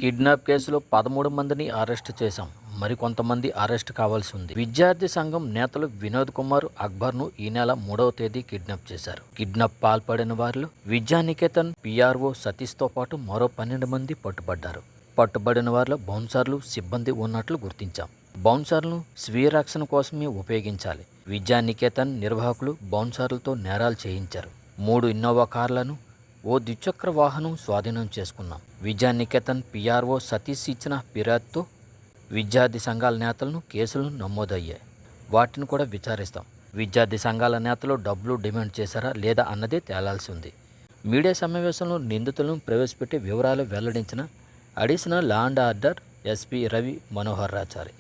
Kidnap కేసులో 13 మందిని arrest చేశాం. మరికొంతమంది అరెస్ట్ కావాల్సి ఉంది. విద్యార్థి సంఘం నేతలు వినోద్ కుమార్ అక్బర్ను ఈ నెల 3వ తేదీ కిడ్నాప్ చేశారు. కిడ్నాప్ పాల్పడిన వారిలో విద్యానికేతన్ పిఆర్ఓ సతీష్తో పాటు మరో 12 మంది పట్టుబడ్డారు. పట్టుబడిన వారిలో బౌన్సర్లు, సిబ్బంది ఉన్నట్లు గుర్తించాం. బౌన్సర్లను స్వీయ రక్షణ కోసమే ఉపయోగించాలి. విద్యానికేతన్ నిర్వాహకులు బౌన్సర్లతో నేరాలు చేయించారు. 3 ఇన్నోవా కార్లను, ఓ ద్విచక్ర వాహనం స్వాధీనం చేసుకున్నాం. విద్యానికేతన్ పిఆర్ఓ సతీష్ ఇచ్చిన ఫిర్యాదుతో విద్యార్థి సంఘాల నేతలను కేసులు నమోదయ్యాయి. వాటిని కూడా విచారిస్తాం. విద్యార్థి సంఘాల నేతలు డబ్బులు డిమాండ్ చేశారా లేదా అన్నదే తేలాల్సి ఉంది. మీడియా సమావేశంలో నిందితులను ప్రవేశపెట్టి వివరాలు వెల్లడించిన additional law and order SP Ravi Manohar రాచారి.